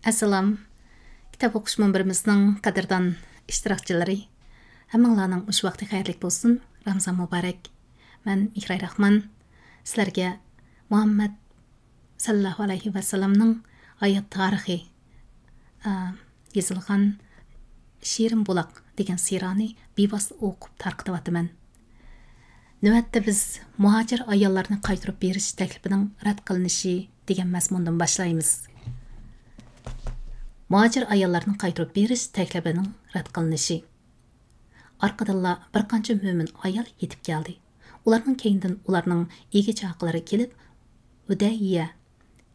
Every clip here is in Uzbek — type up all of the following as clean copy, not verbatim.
Assalam. Kitap o'qish munbirimizning qadrdon ishtirokchilari, hammanglarning ush vaqti xayrli bo'lsin. Ramazon muborak. Men Mihray Rahman sizlarga Muhammad sallallohu alayhi va sallamning hayot tarixi yozilgan Shirin Bulaq degan sirani bevosita o'qib tarqatyapman. Navbatda biz muhojir ayollarni qaytarib berish taklifining rad qilinishi degan mazmundan boshlaymiz. Muhojir ayollarni qaytarib berish taklifining rad qilinishi. Arqadalla bir qancha mo'min ayol yetib keldi. Ularning keyindan ularning ega chaqalari kelib, Hudaybiya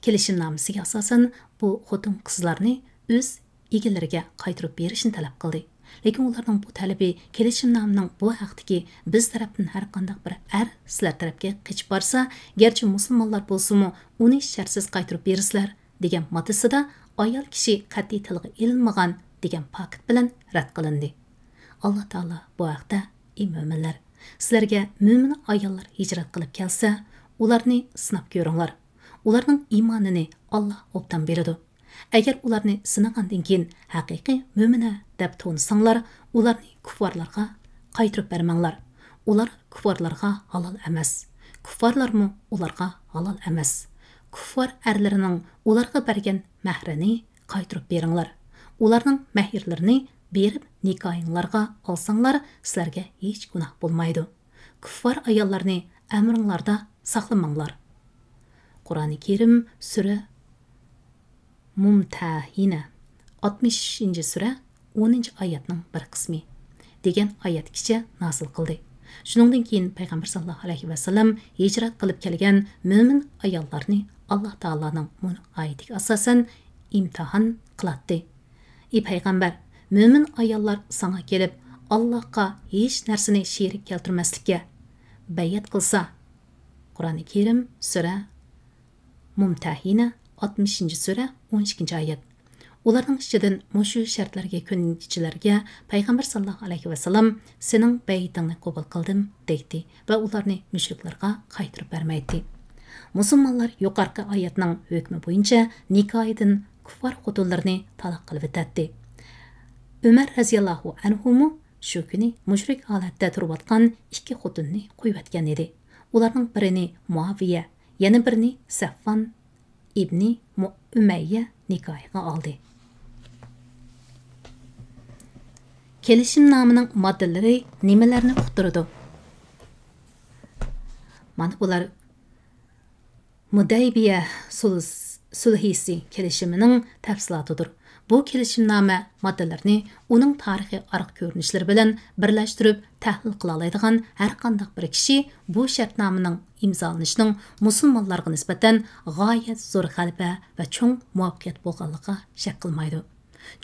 kelishimnomasiga asosan bu xotin qizlarni o'z egalariga qaytarib berishni talab qildi. Lekin ularning bu talabi kelishimnomining bu haqdagi biz tarafdan har qanday bir sizlar tarafga qechib borsa, garchi musulmonlar bo'lsa-mu, uni shartsiz qaytarib bersizlar degan moddasida ayol kishi qat'iy tilga ilinmagan degan paket bilan rad qilindi. Alloh taolo bu haqda: "Ey mo'minlar, sizlarga mo'min ayollar hijrat qilib kelsa, ularni sinab ko'ringlar. Ularning iymonini Alloh obdan beradi. Agar ularni sinagandan keyin haqiqiy mo'mina deb to'nsanglar, ularni kuffarlarga qaytarib bermanglar. Ular kuffarlarga halol emas. Kuffarlarmı ularga halol emas. Kuffar erlarining ularga bergan mahrini qaytarib beringlar. Ularning mahirlarini berib nikohinglarga olsanglar, sizlarga hech gunoh bo'lmaydi. Kuffar ayollarni amringlarda saqlamanglar." Qur'oni Karim sura Mumtahina 60 sura 10 oyatning bir qismi degan oyatgacha nozil qildi. Shuningdan keyin payg'ambar sallallohu alayhi va sallam hijrat qilib kelgan mo'min ayollarni Alloh taolaning bu oyatiga asosan imtihon qiladi. Ey payg'ambar, mo'min ayollar sana kelib Allohga hech narsani sherik keltirmaslikka bayat qilsa, Qur'oni Karim sura Mumtahina 60 sura 12 oyat. Ularning ichidan mushu shartlarga ko'ngichilarga payg'ambar sallallohu alayhi va sallam sening baytingni qabul qildim deydi va ularni mushriklarga qaytarib bermaydi. Musulmonlar yuqorqi oyatning hukmi bo'yicha nikohidan kuffar xotinlarni taloq qilib o'tadi. Umar raziyallohu anhu shu kuni mushrik holatda turayotgan ikki xotinni qo'yib edi. Ularning birini Muaviya, yana birini Saffon ibn Umayya nikohiga oldi. Kelishimnomining moddalari nimalarni uqtiradi? Mana bular Hudaybiya sulhisi kelishimining tafsilotidir. Bu kelishimnoma moddalarini uning tarixiy arq ko'rinishlari bilan birlashtirib tahlil qila oladigan har qanday bir kishi bu shartnomaning imzolanishining musulmonlarga nisbatan g'oyat zo'r g'alaba va cho'ng muvaffaqiyat bo'lganligiga shak qilmaydi.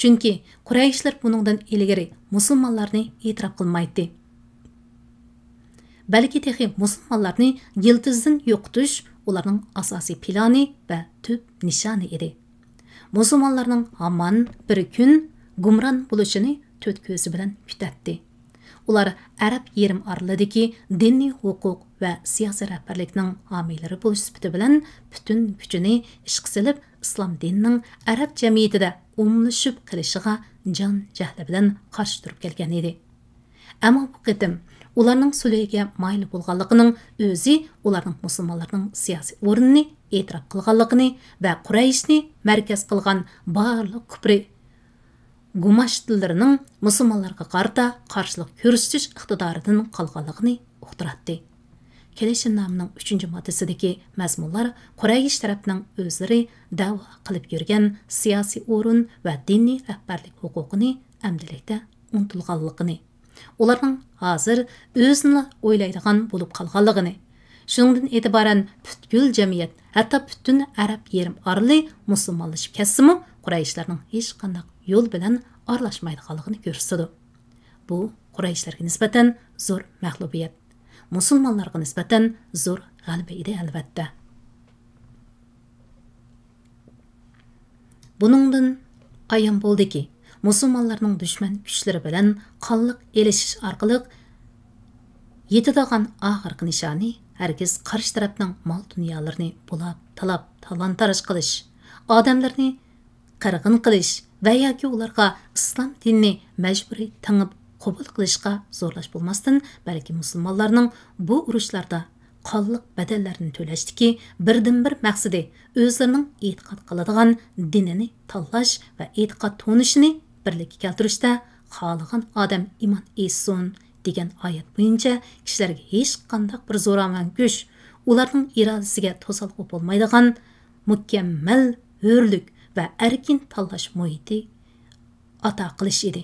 Chunki Qurayshlar buningdan ilgari musulmonlarni e'tirof qilmaydi. Balki texi musulmonlarni yiltizdan yo'qotish ularning asosiy plani va tub nishoni edi. Musulmonlarning hamon bir kun gumron bo'lishini to'rt ko'zi bilan kutadi. Ular Arab yerim oralidagi diniy huquq va siyosiy rahbarlikning homilari bo'lish sifati bilan butun kuchini ishga solib, islom dinining Arab jamiyatida umumlashib qilishiga jon jahli bilan qarshi turib kelgan edi. Ammo bu qitim ularning sulhiga mayli bo'lganligining o'zi ularning musulmonlarning siyosiy o'rnini e'tirof qilganligini va Qurayshni markaz qilgan barliq kufri gumashtillarining musulmonlarga qarta qarshilik ko'rsatish iqtidoridan qolganligini uqtiradi. Kelishimnomining 3-moddasidagi mazmunlar Quraysh tarafining o'zlari da'vo qilib yurgan siyosiy o'rin va diniy rahbarlik huquqini amdilikda unutilganligini, ularning hozir o'zini o'ylaydigan bo'lib qolganligini, shundan e'tiboran butkul jamiyat, hatto butun Arab yerim orli musulmonlashib ketsa-mu, Qurayshlarning hech qanday yo'l bilan aralashmaydiganligini ko'rsatadi. Bu Qurayshlarga nisbatan zo'r mag'lubiyat, musulmonlarga nisbatan zo'r g'alaba edi albatta. Buningdan ayon bo'ldiki, musulmonlarning dushman kuchlari bilan qonliq elishish orqali yetadigan oxirgi nishoni hargiz qarshi tarafning mol dunyolarini bulab, talab, talon-taroj qilish, odamlarni qirg'in qilish va yoki ularga islom dinini majburiy tangib qabul qilishga zo'rlash bo'lmasdan, balki musulmonlarning bu urushlarda qonliq badallarni to'lashdiki, birdan-bir maqsadi o'zlarining e'tiqod qiladigan dinini tanlash va e'tiqod to'nishini birlikka keltirishda xohlagan odam iymon etsin degan oyat bo'yicha kishilarga hech qanday bir zo'ravon kuch ularning irodasiga to'sqinlik bo'lmaydigan mukammal hurlik va erkin tanlash muhiti ato qilish edi.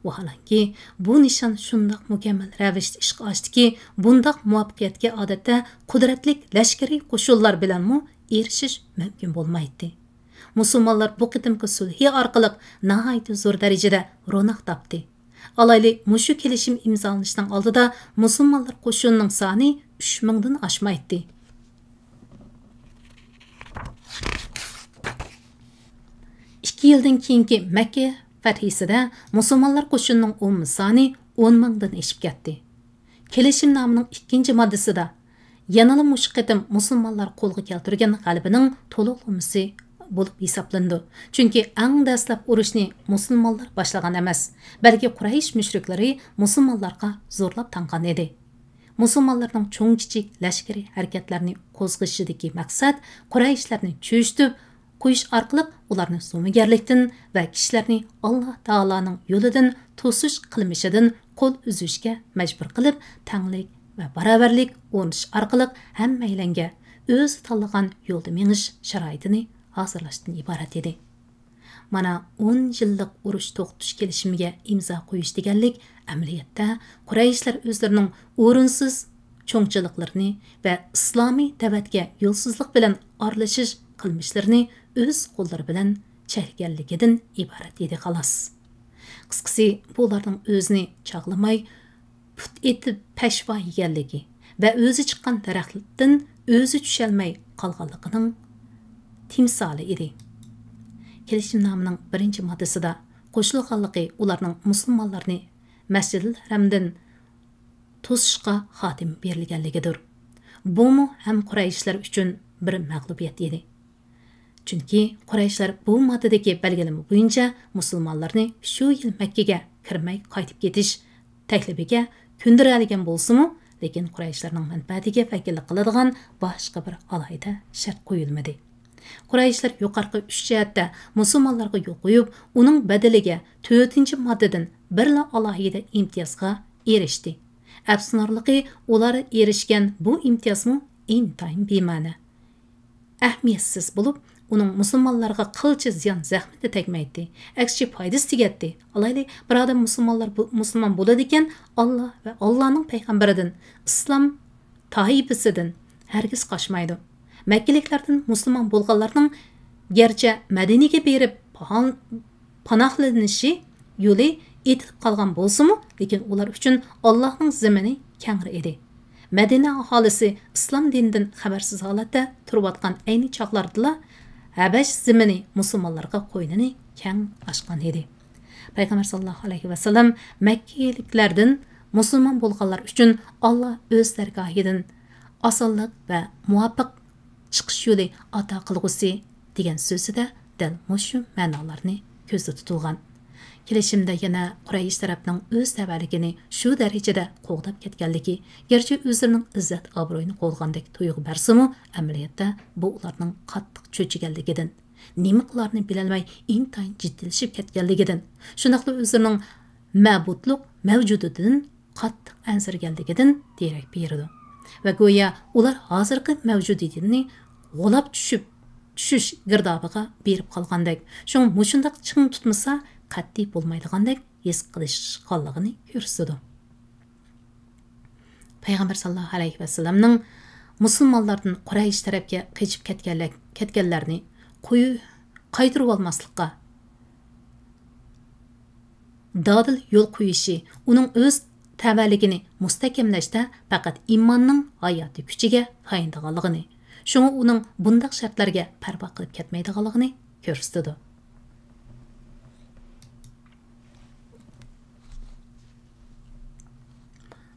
Vaholanki bu nishon shundoq mukammal ravishda ishga oshdiki, bundoq muvaffaqiyatga odatda qudratli lashkariy qo'shinlar bilanmi erishish mumkin bo'lmaydi. Musulmonlar bu qitimki sulhi orqali nihoyat zo'r darajada ro'naq topdi. Alayli mushu kelishim imzolanishdan oldida musulmonlar qo'shinining soni 3000 dan oshmaydi. İki yıldan keyinki Mekke fəthisida musulmonlar qo'shinining umum soni 10 mingdan oshib ketdi. Kelishimnomaning 2-moddasida yanada mush qitim musulmonlar qo'lga keltirgan g'alabaning to'liqlamasi bo'lib hisoblandi. Chunki eng dastlab urushni musulmonlar boshlagan emas, balki Quraysh mushriklari musulmonlarga zo'rlab tanqan edi. Musulmonlarning cho'ng-kichik lashkariy harakatlarini qo'zg'ashidagi maqsad Qurayshlarni cho'chitib qo'yish orqali ularni zo'migarlikdan va kishilarni Alloh taoloning yo'lidan to'sish qilmishidan qo'l uzishga majbur qilib, tanglik va barobarlik o'rnatish orqali hammaylanga o'z tanlagan yo'lda menish sharoitini hozirlashdan iborat edi. Mana 10 yillik urush to'xtatish kelishimiga imzo qo'yish deganlik amaliyotda Qurayshlar o'zlarining o'rinsiz cho'ngchiliklarini va islomiy da'vatga yo'lsizlik bilan aralashish qilmishlarini o'z qo'llari bilan chekkanligidan iborat edi xolos. Qisqasi, bularning o'zini chaqlamay, put etib pashvo yeganligi va o'zi chiqqan daraxtdan o'zi tushalmay qolganligining timsoli edi. Kelishimnomaning 1-moddasida qo'shilganligi ularning musulmonlarni Masjidil Haramdan to'sishga xotim berilganligidir. Bu ham Qurayshlar uchun bir mag'lubiyat edi. Chunki Qurayshlar bu moddadagi belgilama bo'yicha musulmonlarni shu yil Makkaga kirmay qaytib ketish taklifiga ko'ndiradigan bo'lsa-mu, lekin Qurayshlarning manfaatiga vakillik qiladigan boshqa bir alohida shart qo'yilmadi. Qurayshlar yuqorqi 3 jihatda musulmonlarga yo'l qo'yib, uning badaliga 4-moddadan birla alohida imtiyozga erishdi. Afsuslarligi, ular erishgan bu imtiyozmi intayin bema'ni, ahamiyatsiz bo'lib, uning musulmonlarga qilcha ziyon zahmati tegmaydi. Aksicha foydasi tegadi. Alayli bir odam musulmon bo'ladi ekan, Alloh va Allohning payg'ambaridan, islom toifasidan hargiz qochmaydi. Makkaliklardan musulmon bo'lganlarning garchi Madinaga berib panohlanishi yo'li etilib qolgan bo'lsa-mu, lekin ular uchun Allohning zamini kengri edi. Madina aholisi islom dinidan xabarsiz holatda turayotgan ayni chaqlardala Habash zamini musulmonlarga qo'ynini keng ochgan edi. Payg'ambar sollallohu alayhi va sallam Makkaliklardan musulmon bo'lganlar uchun Alloh o'z dargohidan osonlik va muvaffaq chiqish yo'li ato qilg'usi degan so'zida dal mushu ma'nolarni ko'zda tutilgan. Kelishimda yana Quraysh tarafning o'z tavalligini shu darajada qo'g'dab ketganligi, garchi o'zlarining izzat obro'yini qo'lgandek tuygu bersa-mu, amaliyotda bu ularning qattiq cho'chiganligidan, nima qilarini bilolmay intayin jiddilashib ketganligidan, shunaqla o'zlarining ma'budlik mavjudidan qattiq ansirganligidan derak berdi. Va go'yo ular hozirgi mavjudiyatini g'olab tushish girdobiga berib qolgandek, shung mushundaq ching tutmasa qat'iy bo'lmaydigandek his qilishganligini ko'rsatdi. Payg'ambar sallallohu alayhi va sallamning musulmonlardan Quraysh tarafga qochib ketganlarni qaytirib olmaslikqa dadil yo'l qo'yishi, uning o'z tavalligini mustahkamlashda faqat iymonning hayoti kuchiga tayandiganligini, shunga uning bundaq shartlarga parvo qilib ketmaydiganligini ko'rsatdi.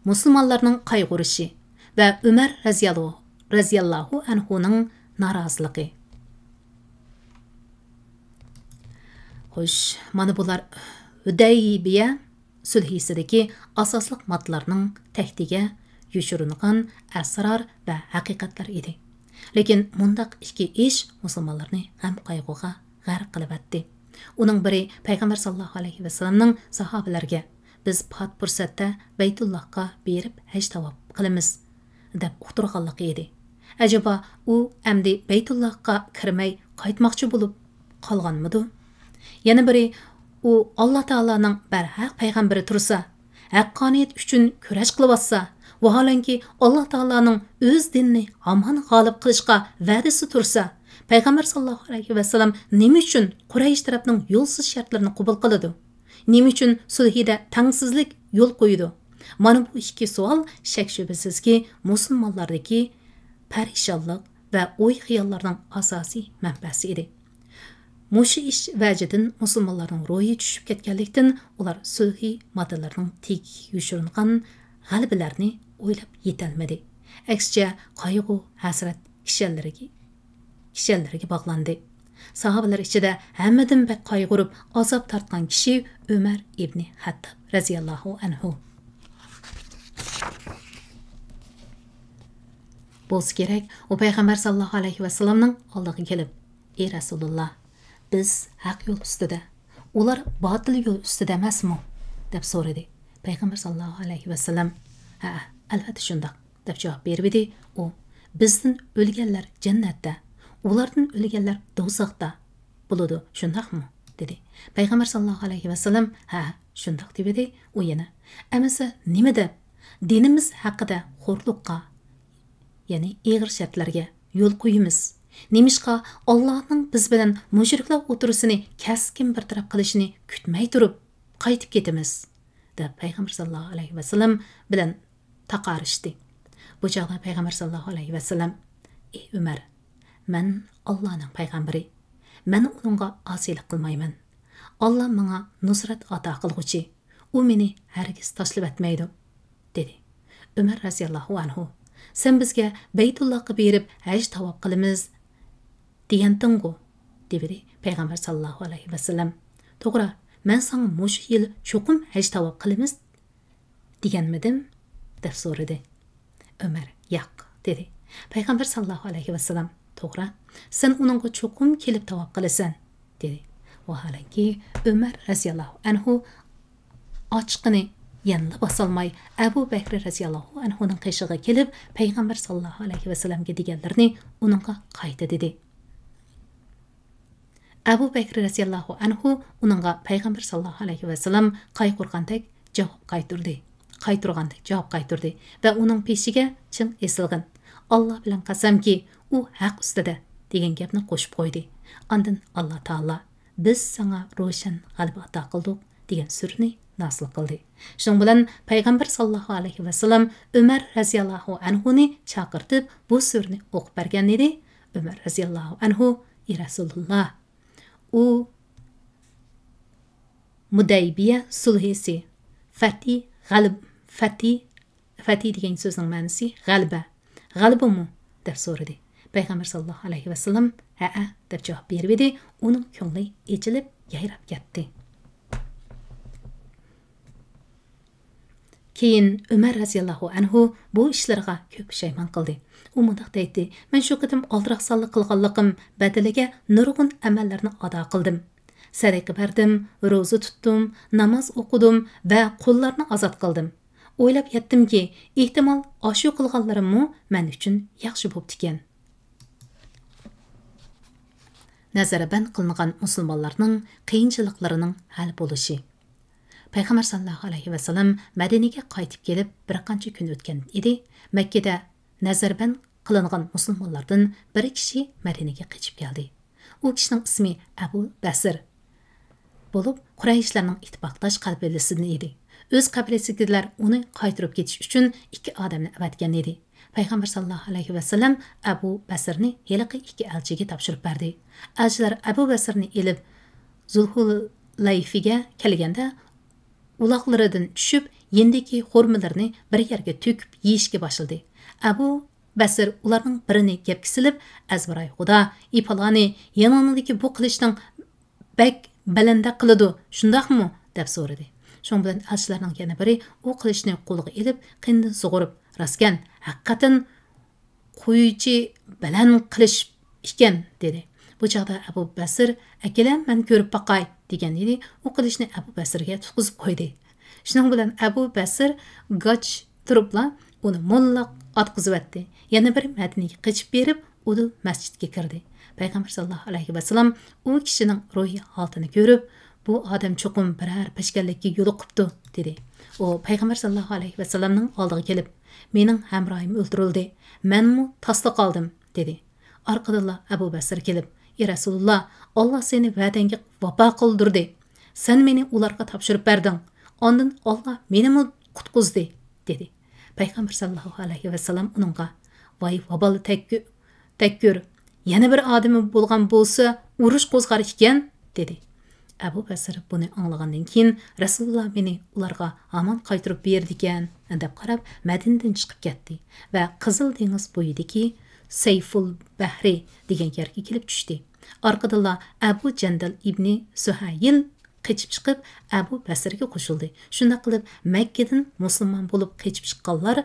Musulmonlarning qayg'urishi va Umar raziyallohu anhuning noroziligi. Xo'sh, mana bular Hudaybiya sulhisidagi asosliq modlarning tahtiga yoshiringan asrar va haqiqatlar edi. Lekin mundaq ikki ish musulmonlarni g'am qayg'uga g'arq qilib atdi. Uning biri payg'ambar sallallohu alayhi vasallamning sahobalarga biz pat fursatda Baytullohga berib haj tavob qilamiz deb uqtirganligi edi. Acaba u amdi Baytullohga kirmay qaytmoqchi bo'lib qolganmidi? Yana biri u Alloh taolaning barhaq payg'ambari tursa, haqqoniyat uchun kurash qilyotsa, vaholanki Alloh taolaning o'z dinini hamon g'olib qilishga va'dasi tursa, payg'ambar sallallohu alayhi vasallam nima uchun Quraysh tarafning yo'lsiz shartlarini qabul qiladi? Nima uchun sulhida tangsizlik yo'l qo'ydi? Mana bu ikki savol shak shubasizki musulmonlardagi parishonlik va o'y xiyollarning asosiy manbasi edi. Mushu ish vajidan musulmonlarning ro'yi tushib ketganlikdan ular sulhi modellarning tek yushiringan g'alabalarni o'ylab yetolmadi. Aksicha qayg'u, hasrat kishanlariga bog'landi. Sahobalar ichida hammadan bak qayg'urib azob tortgan kishi Umar ibn Hattob radhiyallohu anhu. Bo'lsa kerak, u payg'ambar sallallohu alayhi vasallamning oldiga kelib, "Ey Rasululloh, biz haq yo'l ustida, ular botil yo'l ustida emasmi?" deb so'radi. Payg'ambar sallallohu alayhi vasallam, "Ha, albatta shundoq" deb javob berdi. U, "Bizdan o'lganlar jannatda, ulardan o'lganlar do'zaxda bo'ladi, shundaqmi?" dedi. Payg'ambar sallallohu alayhi vasallam, "Ha, shundoq" dedi. U yana, "Amasa nima deb dinimiz haqida xo'rliqqa, ya'ni ig'ir shartlarga yo'l qo'yimiz? Nemishqa Allohning biz bilan mushriklar o'tirisini kaskin bir taraf qilishini kutmay turib qaytib ketamiz?" deb payg'ambar sallallohu alayhi vasallam bilan taqarishdi. Bu chog'da payg'ambar sallallohu alayhi vasallam, "Ey Umar, men Allohning payg'ambari. Men uningga osiylik qilmayman. Alloh menga nusrat ato qilguchi. U meni hargiz tashlab etmaydi" dedi. Umar radhiyallohu anhu, "Sen bizga Baytullohga berib haj tavob qilamiz deganding-ku" dedi payg'ambar sallallohu alayhi vasallam. "To'g'ri, men sana mushu yil cho'qim haj tavob qilamiz deganmidim?" deb so'radi. Umar, "Yo'q" dedi. Payg'ambar sallallohu alayhi vasallam, "To'g'ri, sen uningga cho'qim kelib tavob qilasan" dedi. Vaholanki Umar radhiyallohu anhu ochiqini yanlab basolmay Abu Bakr radhiyallohu anhuning qishig'iga kelib payg'ambar sallallohu alayhi vasallamga deganlarini uningga qayta dedi. Abu Bakr radhiyallohu anhu uningga payg'ambar sallallohu alayhi vasallam qayqurgandek javob qayturdi va uning peshiga chin esilgan "Alloh bilan qasamki, u haq ustida" degan gapni qo'shib qo'ydi. Ondan Alloh taolo "Biz sana ro'shan g'alaba ato qildik" degan surni nasl qildi. Shuning bilan payg'ambar sallallohu alayhi vasallam Umar radhiyallohu anhuni chaqirtib bu surni o'qib bergan edi. Umar radhiyallohu anhu, "Ey Rasululloh, u Hudaybiya sulhisi, Fatih degan so'zning ma'nosi g'alabami deb so'radi. Payg'ambar sallallohu alayhi vasallam "Ha" deb javob berdi. Uning ko'ngli echilib, yayrab ketdi. Keyin Umar radhiyallohu anhu bu ishlarga ko'p pushaymon qildi. U mundaq deydi: "Men shu qitim oldiroqsonlik qilganligim badaliga nurg'un amallarni ado qildim. Sadaqa berdim, ro'za tutdim, namoz o'qidim va qullarni ozod qildim. O'ylab yetdimki, ehtimol oshu qilganlarimmi men uchun yaxshi bo'pti ekan." Nazarband qilingan musulmonlarning qiyinchiliklarining hal bo'lishi. Payg'ambar sallallohu alayhi vasallam Madinaga qaytib kelib bir qancha kun o'tgan edi. Makkada nazarband qilingan musulmonlardan bir kishi Madinaga qochib keldi. U kishining ismi Abu Basr bo'lib, Qurayshlarning ittifoqdosh qabilasidan edi. O'z qabilasidagilar uni qaytarib ketish uchun ikki odamni avatgan edi. Payg'ambar sallallohu alayhi vasallam Abu Basrni heliqi ikki elchiga topshirib berdi. Elchilar Abu Basrni elib Zulhulayfiga kelganda uloqlaridan tushib, yendiki xurmalarni bir yerga to'kib yeyishga boshladi. Abu Basr ularning birini gapga silib, "Azbaray Xudo, ipalani yanonidagi bu qilishning bak balanda qiladi, shundaqmi? deb so'radi. Şoň bilen elçilerning yana biri o qilichni qo'liga elib, qindan sug'urib, "Rastkan, haqiqatan qo'yuchi bilan qilish ekan" dedi. Bu chaqda Abu Basir, "Akalam, men ko'rib baqay" degan edi. O qilichni Abu Basirga tutqizib qo'ydi. Şunun bilen Abu Basir gaç turupla onu mollaq atqızıb etdi. Yana bir Madinaga qıçıp berib, o da masjidga kirdi. Peygamber sallallahu aleyhi ve sellem o kişinin ruhi haltını görüp, bu adam çokum birer peşkellikki yolu qıptı, dedi. O Peygamber sallallahu aleyhi ve sellem'nin aldığı gelip, menin hemrahim öldürüldü, men mu taslı qaldım, dedi. Arkadalla Abu Basir gelip, "Ya Resulullah, Allah seni vədenge vapa qıldırdı. Sen meni ularga tapşırıp berdin. Ondan Allah meni mi qutquzdu?" dedi. Peygamber sallallahu aleyhi ve sellem onunğa, "Vay vabalı tekkür, yana bir adamı bolgan bolsa, uruş qo'zgar ekan", dedi. Abu Basir bunu anlagandan keyin Rasulullah meni ularga aman qaytırıp berdi ekan, deb qarab Madinadan chiqib ketdi va Qizil dengiz bo'yidagi Sayful Bahri degan yerga kelib tushdi. Arkadalla Abu Jandal ibn Suhayl qechib chiqib Abu Basirga qo'shildi. Shunda qilib Makkadan musulmon bo'lib qechib chiqqanlar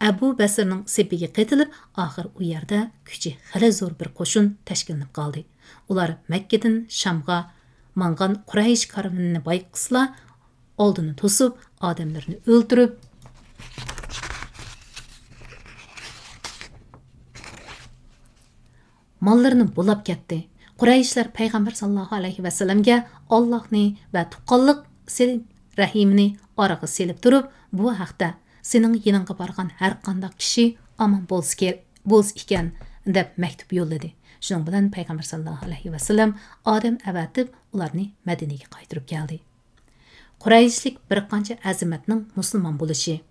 Abu Basirning sepiga qaytilib, oxir u yerda kuchi xili zo'r bir qo'shin tashkillanib qoldi. Ular Makkadan Shamga mangan Quraysh karvanini bayqisla oldini to'sib, odamlarni o'ldirib, mollarini bulab ketdi. Qurayshlar Peygamber sallallahu aleyhi ve sellem'ge Allah'ni ve tuqqanliq silib rahimini oraga selib turib, bu haqda sening yiningga borgan har qanday kishi aman bo'ls ekan deb maktub yo'lladi. Shuning bilan Peygamber sallallahu aleyhi ve sellem odam avatib ularni Madinaga qaytirib keldi. Qurayshlik bir qancha azimatning musulmon bo'lishi.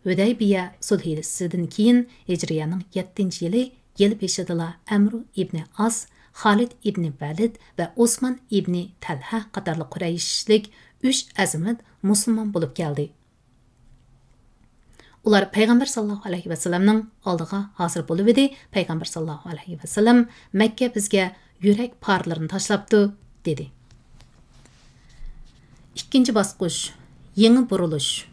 Hudaybiya sulhisidan keyin Hijriyaning 7-yili yil peshidala Amr ibn As, Xolid ibn Valid va Osman ibn Talha qatorli Qurayshlik 3 azimat musulmon bo'lib keldi. Ular Peygamber sallallahu aleyhi ve sellem'nin oldiga hozir bo'lib edi. Peygamber sallallahu aleyhi ve sellem Makka bizga yurak parlarini tashlabdi, dedi. Ikkinchi bosqich, yangi burilish.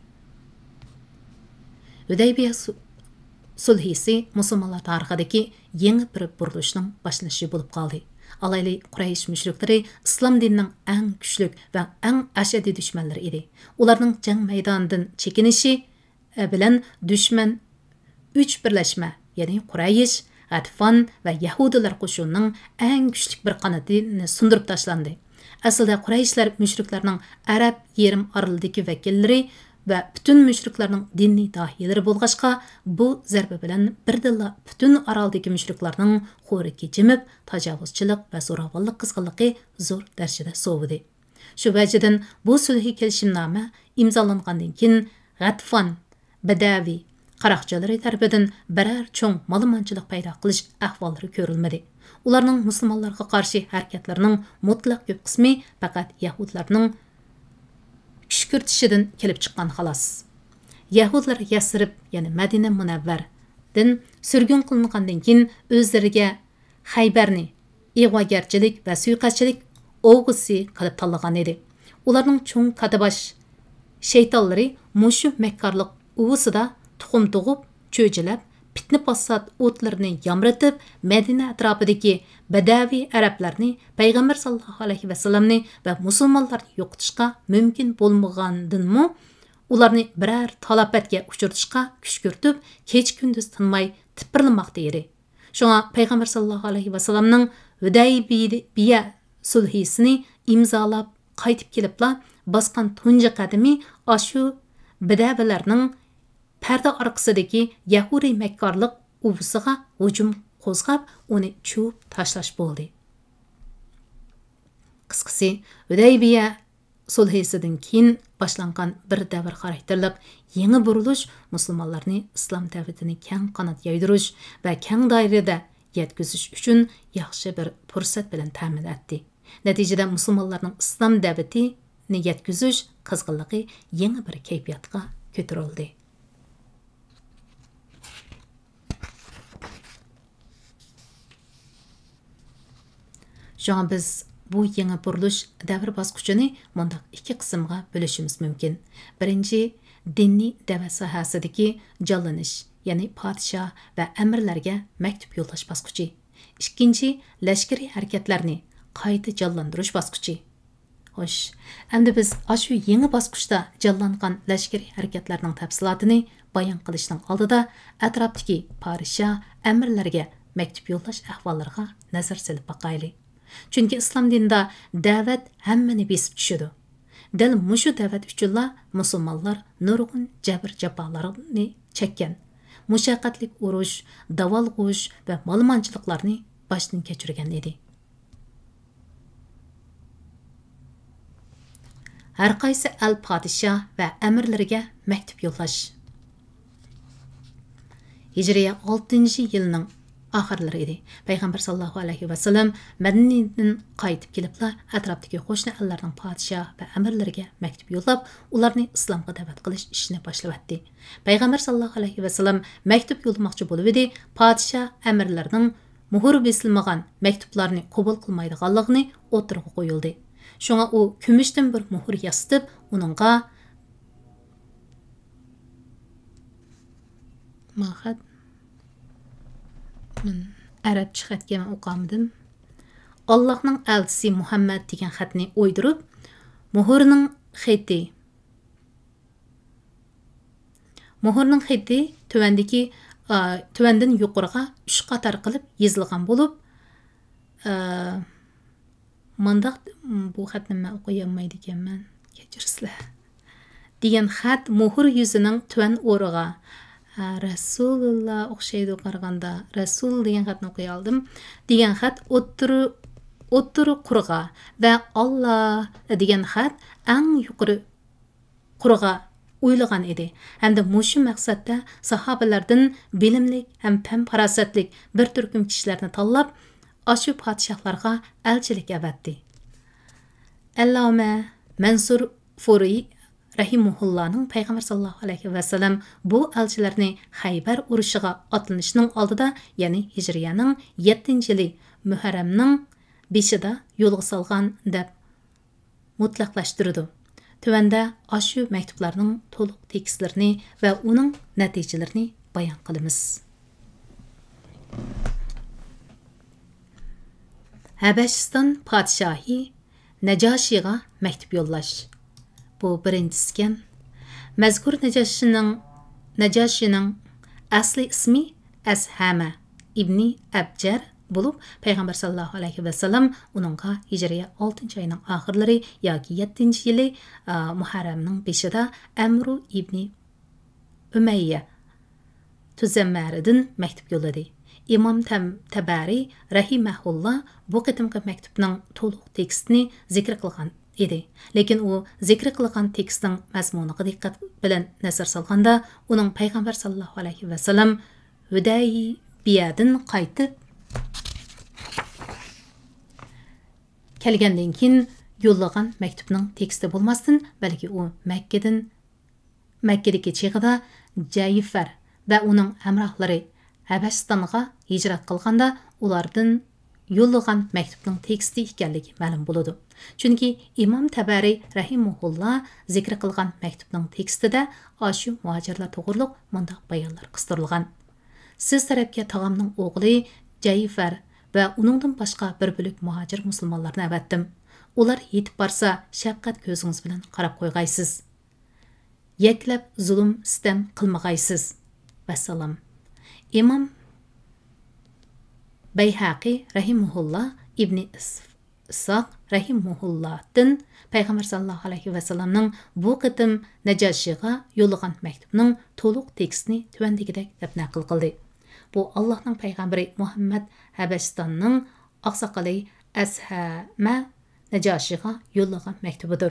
Hudaybiya sulhisi musulmonlar tarixidagi yangi bir burilishning boshlanishi bo'lib qoldi. Alayli Quraysh mushriklari islom dinining eng kuchli va eng ashaddiy dushmanlari edi. Ularning jang maydonidan chekinishi bilan dushman 3 birlashma, ya'ni Quraysh, G'atfon va Yahudilar qo'shinining eng kuchli bir qanotini sundirib tashlandi. Aslida Qurayshlar mushriklarning Arab yerim orolidagi vakillari ve bütün müşriklerinin dinni dahiyleri bolğaşqa, bu zərbe bilen birdilla bütün araldaki müşriklerinin xo'riki jimib, tajavuzchilik ve zo'ravonlik qizg'inligi zo'r darajada sovidi. Shu vajdan bu sulhiy kelishimnoma imzolangandan keyin G'atfon, Badavi, qaroqchilari tarafidan birer cho'ng ma'lumotchilik paydo qilish ahvollari ko'rilmadi. Ularning musulmonlarga qarshi harakatlarining mutlaq ko'p qismi faqat yahudlarning küşkürtişidən kelib chiqqan xolos. Yahudlar Yasrib, ya'ni Madina Munavvardan sürgün qilingandan keyin o'zlariga Xaybarni ig'vogarchilik va suiqasdchilik o'g'isi qilib tanlagan edi. Ularning cho'ng kadabash shaytonlari mushu makkorlik uvusida tuxum tug'ib, cho'jilab, fitna fasod o'tlarini yamratib, Madina atrofidagi Badavi arablarni Payg'ambar sallallohu alayhi va sallamni va musulmonlarni yo'qotishga mumkin bo'lmagandanmi, ularni birer talafotga uchirtishga kuch ko'rtib, kech kunduz tinmay tipirlamoqda edi. Shunga Payg'ambar sallallohu alayhi va sallamning Hudaybiya sulhisini imzolab qaytib kelibla bosgan tunji qadami ashu Badavilarning parda orqasidagi Yahudi makkorlik uvusiga hujum qo'zg'ab, uni chuvib tashlash bo'ldi. Qisqasi, Hudaybiya sulhisidan keyin boshlangan bir davr xarakterlik yangi burilish musulmonlarni islom davlatini keng qanot yoydirish va keng doirada yetkazish uchun yaxshi bir fursat bilan ta'min etdi. Natijada musulmonlarning islom davlatini yetkazish qizg'inligi yangi bir kayfiyatga ko'tarildi. Şoňa biz bu ýeňi buruluş dävr basqyçyny mundaq iki qismga bölüşimiz mümkin. Birinci, dinni däwet sahasidagi jallanyş, ýani padişah we ämirlerge mektup ýollaş basqyçy. İkinci, leşkeri hareketlerini qayta jallandyryş basqyçy. Hoş, endi biz aşu ýeňi basqyçda jallangan leşkeri hareketleriniň täpsilatyny bayan qilishning oldida atrapdagi padişah ämirlerge mektup ýollaş ahwallarga nazar selip baqayly. Çünki İslam dininde davet hemmeni besip düşüdü. Däl muşu davet üçünla musulmanlar nurgun jabr japalarını çekken, muşaqqatlik uruş, davalguş ve malmançılıklarını baştan keçirgen edi. Her qaysı el padişah ve emirlerge mektup yollaş. Hicriye 6. yılının ahırları idi. Peygamber sallallahu aleyhi ve sellem Medine'den qaytıp kelipla atrapdaki qoşna ellerinin padişah ve emirlerge mektup yollap, ularni İslamga davet qilish işini başlavatdi. Peygamber sallallahu aleyhi ve sellem mektup yollamakçı bolup idi, padişah emirlerinin muhur besilmagan mektuplarını qabul qılmaydiganlygyny oturga qoyuldy. Şoňa o kümüşden bir muhur yastyp, onunğa mahat Arapça xatga men oqamdım. Allah'ның elçisi Muhammed degan xatni oydurup, muhurning xati tövəndən yuqorıga 3 qatar qılıb yazılgan bolup, mandaq bu xatni men oquyalmaydı ekanman, kechirsizlar. Degan xat muhur yüzünün tövən orıga Rasulullah oqşaydı qaraganda Rasul degan xatni oqıy aldım. Degan xat o'ttiri qurg'a ve Allah degan xat eng yuqori qurg'a o'ylagan edi. Hamda mushu maqsadda sahobalardan bilimlik ham pam farosatlik bir turkum kishilarni tanlab, ashu padişahlarga elchilik avatdi. Alloma Mansur Furi Rahimullah'ның Peygamber sallallahu aleyhi ve sellem bu elçilerini Hayber uruşuga atlanışının aldıda, yani Hicriyanın 7. yılı Muharrem'nin 5'ida yolga salgan deb mutlaqlaştırdı. Tövende aşu mektuplarının toluq tekstlerini ve onun neticelerini bayan qılımız. Habeşistan padişahı Necaşi'ga mektup yollaş. Bu birincisiken, mazkur Necaşi'nin asli ismi Ashama ibni Abjar bulup, Peygamber sallallahu aleyhi ve sellem onunğa Hicriye 6. ayının ahırları yoki 7. yılı Muharrem'nin 5'ida Amru ibni Ümeyye Tüzemmeri'den mektup yolladı. İmam Tabari rahimahullah bu qitimki mektubning to'liq tekstini zikr qilgan edi. Lekin u zikr qilgan tekstning mazmuniga diqqat bilan nazar solganda, uning Peygamber sallallahu aleyhi ve sellem Hudaybiyadan qaytib kelgandan keyin yo'llagan mektubning teksti bo'lmasdan, balki u Makkadagi cheg'ida Jayfar va uning hamrohlari Habeşistan'a hicrat qilganda ulardan yo'llagan mektubning teksti ekanligi ma'lum bo'ladi. Chunki İmam Tabari rahimahullah zikr qilgan mektubning tekstida ashu muhojirlar to'g'riliq mundaq bayonlar qistirilgan. Siz tarafga tog'amning o'g'li Jayfar va uningdan boshqa bir bo'lak muhojir musulmonlarni avatdim. Ular yetib borsa, shafqat ko'zingiz bilan qarab qo'yg'aysiz. Yaklab zulm sitam qilmag'aysiz. Vassalam. İmam Bayhaqi rahimahullah İbni İshaq rahimahullah'dan Peygamber sallallahu aleyhi ve sellem'nin bu qitim Necaşi'ga yollagan mektubning to'liq tekstini tuvandagidek deb naql qildi. Bu Allah'ның Peygamberi Muhammed Habeşistan'ның aqsaqali Ashama Necaşi'ga yollagan mektubudur.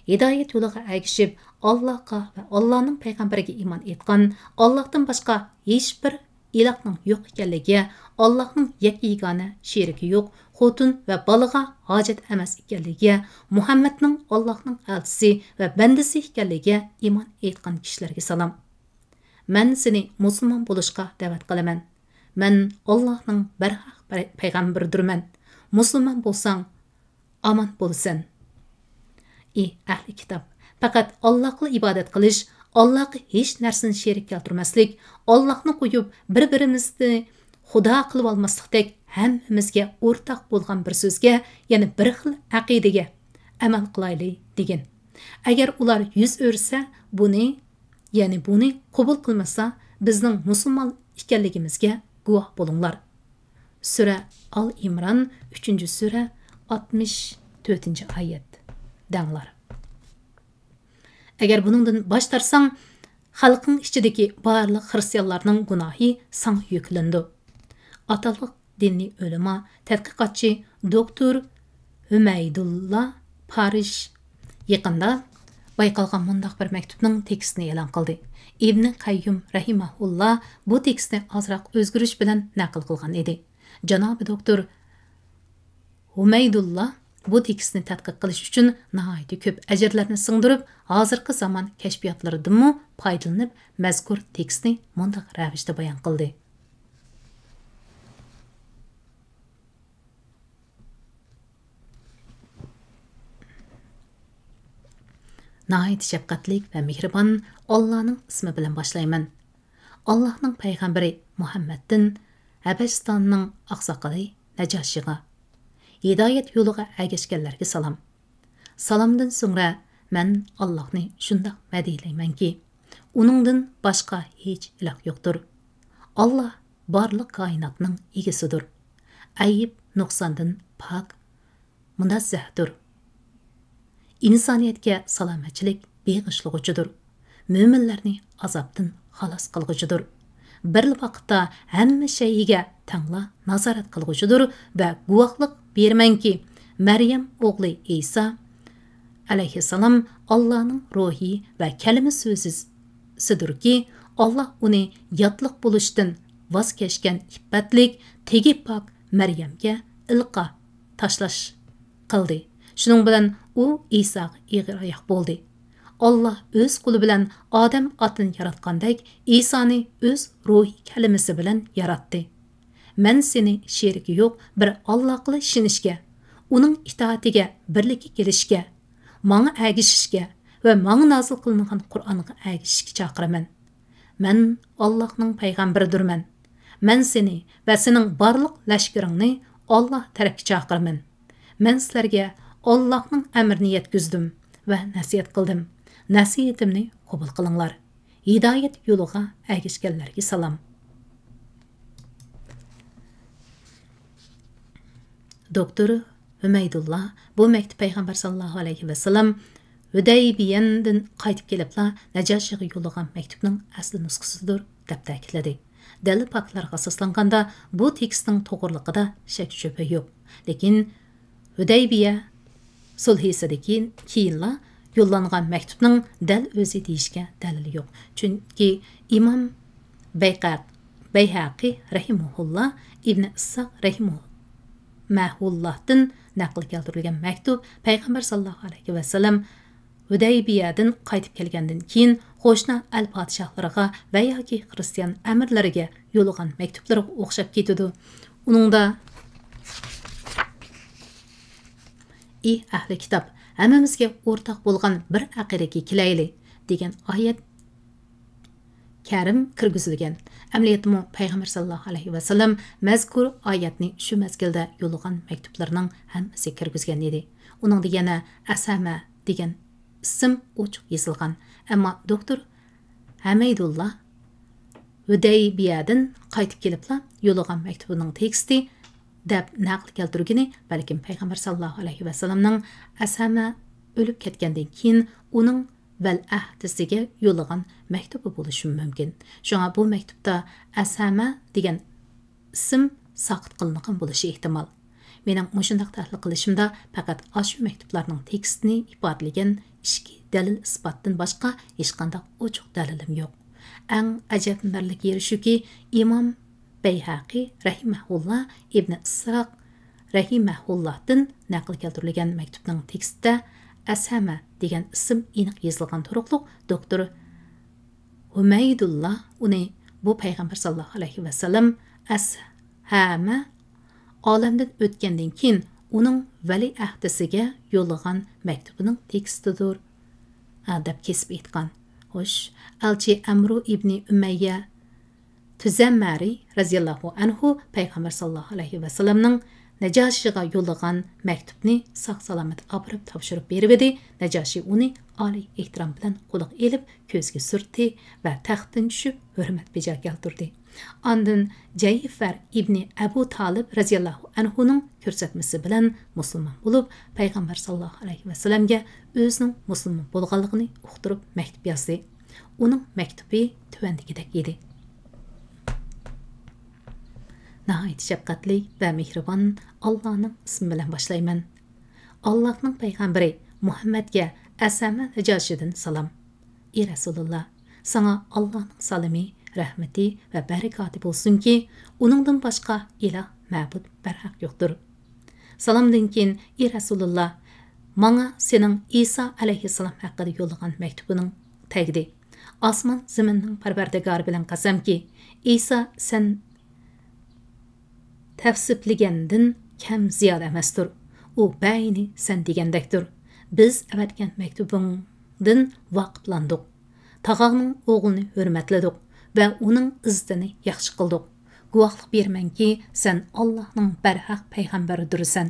Hidayet yo'liga ergishib, Allah'a ve Allah'ның Peygamberiga iman etgan, Allah'tan başqa hech bir ilahning yo'q ekanligiga, Allah'ның yegona sherigi yo'q, xotin va balaga hojat emas ekanligiga, Muhammadning Allah'ның elchisi va bandasi ekanligiga iman etgan kishilarga salom. Men seni musulmon bo'lishga da'vat qilaman. Men Allah'ның barhaq payg'ambaridirman. musulmon bo'lsang, aman bo'lsin. Ahli kitob, faqat Allohga ibodat qilish, Allohga hech narsani sherik keltirmaslik, Allohni qo'yib bir-birimizni xudo qilib olmaslikdek hammamizga o'rtaq bo'lgan bir so'zga, ya'ni bir xil aqidaga amal qilaylik degan. Agar ular yuz o'rsa, buni qabul qilmasa, bizning musulmon ekanligimizga guvoh bo'linglar. Sura Al-Imron 3-sura 64-oyat. Danglar. Agar buningdan bosh tarsang, xalqning ichidagi barliq xristianlarning gunohi sana yuklandi. Atalıq dinni ölüma tədqiqatçı doktor Hümeydullah Parij yaqında bayqalğan mundaq bir məktubning tekstini e'lon qildi. İbn Qayyum rahimahullah bu tekstni azroq o'zgarish bilan naql qilgan edi. Janobi doktor Hümeydullah bu tekstni tadqiq qilish uchun nihoyat ko'p ajrlarni singdirib, hozirgi zamon kashfiyotlaridan foydalanib, mazkur tekstni mundaq ravishda bayon qildi. Nəhayət şəfqətlik və mehribon Allah'ın ismi bilan başlayman. Allah'ın peyğəmbəri Muhammeddin Həbəşistanның ağsaqalı Nəcashiga, hidayət yoluğa əgəşkənlərə salam. Salamdan sonra mən Allah'ni şundaq mədiyələymanki, onundan başqa heç ilah yoxdur. Allah barlıq kainatның egisidir. Ayıb nuqsandan pak, munazzahdır. İnsaniyetga salomatchilik beg'ishlug'uchidir. Mo'minlarni azobdan xalos qilg'uchidir. Bir vaqtda hamma shayga tangla nazorat qilg'uchidir va guvohlik bermanki, Maryam o'g'li Isa alayhissalom Allohning ruhi va kalima so'zisidirki, Alloh uni yotliq bo'lishdan voz kechgan iffatlik tegi pok Maryamga ilqa tashlash qildi. Şunun bilan u İsa'ga ig'ir oyoq bo'ldi. Allah o'z qo'li bilan odam otini yaratgandek, İsa'ni o'z ruhi kalimasi bilan yaratdi. Men seni sherigi yo'q bir Allohga ishonishga, uning itoatiga, birlikka kelishga, menga agishishga va menga nozil qilingan Qur'onga agishishga chaqiraman. Men Allohning payg'ambaridirman. Men seni va sening barliq lashkaringni Alloh tarafga chaqiraman. Men sizlarga Allah'ın əmrini yetkizdim və nəsiyyət qıldım. Nəsiyyətimni qəbul qılınlar. Hidayət yoluğa əgişkənlərə salam. Doktor Hümeydullah bu məktub Peyğəmbər sallallahu aleyhi və sallam Hüdeybiyədən qaytıb kelibla Nəcashiga yollagan məktubning asli nusxasidir deb ta'kidladi. Dalil faktlarga asoslanganda bu tekstning to'g'riliqida shak shubha yo'q. Lekin Hüdeybiya sulhisidagi keyinla yollangan məktubning dal o'zi deyishga dalil yo'q. Chunki İmam Bayhaqi rahimahullah İbn İshaq rahimahullahdan naql keltirilgan məktub Peyğəmbər sallallohu alayhi və sallam Hüdeybiyadan qaytib kelgandan keyin qo'shni al-podshohlariga va yoki xristian amirlariga yo'llagan maktublarga o'xshab ketadi. Uningda ahli kitob, hammamizga o'rtaq bo'lgan bir aqidaga kelayli degan oyat karim kirgizilgan. Amaliyotda Payg'ambar sallallohu alayhi va sallam mazkur oyatni shu mazgilda yo'llagan maktublarning hammasi kirgizgan edi. Uning yana Asama degan ism ochiq yozilgan. Ammo doktor Hümeydullah Hüdeybiyadan qaytib kelibla yo'llagan maktubining teksti deb naql keltirgani balkim Payg'ambar sallallohu alayhi va sallamning Asama o'lib ketgandan keyin uning val ahdisiga yo'llagan maktubi bo'lishi mumkin. Shunga bu maktubda Asama degan ism saqit qilingan bo'lishi ehtimol. Mening mushundaq tahlil qilishimda faqat shu maktublarning tekstini ifodalagan ishki dalil isbotdan boshqa hech qanday ochiq dalilim yo'q. Eng ajablanarli yeri shuki, Imom Bayhaqi rahimahullah İbn İshaq rahimahullahdan naql keltirilgan maktubning tekstida Asama degan ism aniq yozilgan turuqliq doktor Hümeydullah uni bu Payg'ambar sallallohu alayhi va sallam Ashama olamdan o'tgandan keyin uning vali ahdisiga yo'llagan maktubining tekstidir deb kesib aytgan. Xo'sh, elchi Amru ibn Umayya Tuzammari radhiyallohu anhu payg'ambar sallallohu alayhi vasallamning Najoshiga yo'llagan maktubni sog' salomat olib topshirib berib edi. Najoshi uni oliy ehtirom bilan qo'liga elib ko'zga surtdi va taxtdan tushib hurmat bejo keltirdi. Ondan Jayfar ibn Abu Talib radhiyallohu anhuning ko'rsatmasi bilan musulmon bo'lib, payg'ambar sallallohu alayhi vasallamga o'zining musulmon bo'lganligini uqtirib maktub yozdi. Uning maktubi tuvandagidek edi. Nəhayət şəfqətli və mehribon Allah'ın ismi bilan başlayman. Allah'ın peyğəmbəri Muhammed'ə Əsəmə Nəcəşidən salam. Ey Rasulullah, sana Allah'ın salami, rəhməti və bərəkatı olsun ki, onundan başqa ilah, məbud, bərhaq yoxdur. Salamdan keyin, ey Rasulullah, mana senin İsa aleyhisselam haqqında yollagan məktubunun təqdi. Asman zəminin parvardigarı bilan qasam ki, İsa sen tavsifligandin kam ziyod emasdir. U bayni sen degandekdir. Biz avatgan maktubingdan vaqiflandik. Tağağının oğlunu hürmetledik ve onun izdini yaxshi qildik. Guvohlik bermanki, sen Allah'ın berhaq payg'ambaridirsan.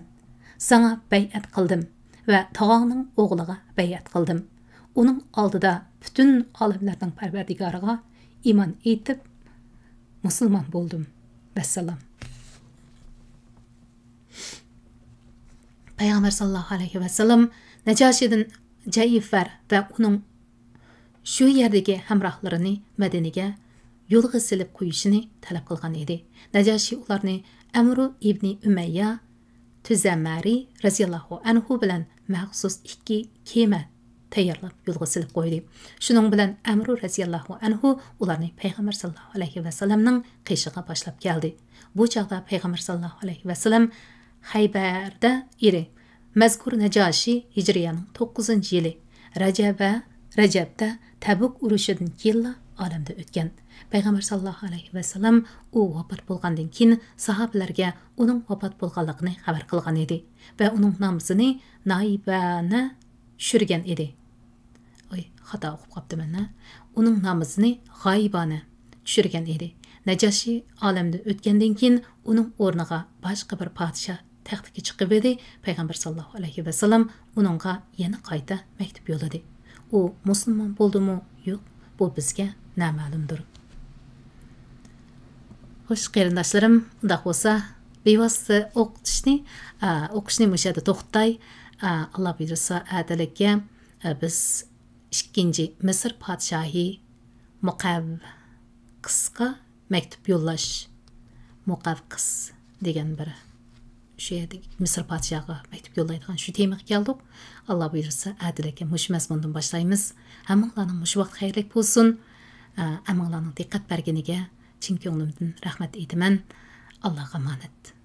Sana bayat qildim ve tağağının oğluga bayat qildim. Onun oldida bütün olimlarning parvardigoriga iman etib musulmon bo'ldim. Vassalam. Peygamber sallallahu aleyhi ve sellem Necashi'den Jayfar ve onun şu yerdeki hamrohlarini Madinaga yo'lga silib qo'yishini talab qilgan edi. Najashi ularni Amru ibn Umayya Tuzammari radhiyallohu anhu bilan maxsus ikki kema tayyorlab yo'lga silib qo'ydi. Shuning bilan Amru radhiyallohu anhu ularni payg'ambar sallallohu alayhi va sallamning qishig'iga boshlab keldi. Bu chaqda payg'ambar sallallohu alayhi va sallam Haybarda iri. Mazkur Najashi Hijriyaning 9-yili Rajabda Tabuk urushidan keyin olamda o'tgan. Payg'ambar sallallohu alayhi va sallam u vafot bo'lgandan keyin sahobalarga uning vafot bo'lganligini xabar qilgan edi va uning nomini Naibana tushirgan edi. Xato o'qib qoptiman. Uning nomini G'oyibona tushirgan edi. Najashi olamda o'tgandan keyin uning o'rniga boshqa bir podshoh taxtga chiqib edi. Payg'ambar sallallohu alayhi va sallam uningga yana qayta maktub yo'lladi. U musulmon bo'ldimi? Yo'q, bu bizga noma'lumdir. Xo'sh, qarindoshlarim, undaq bo'lsa, bevosita o'qishni mushada to'xtay. Allah buyursa, adallikka biz 2. Misr podshohi Muqavqisga maktub yo'llash. Muqavqis degan bir shu yerda Misr podshohiga maktub yo'llaydigan shu temaga keldik. Allah buyursa, adallikka mush mazmundan boshlaymiz. Hammanglarning mush vaqt xayrlik bo'lsin. Hammanglarning diqqat berganiga chin ko'nglimdan rahmat aytaman. Allohga omonat.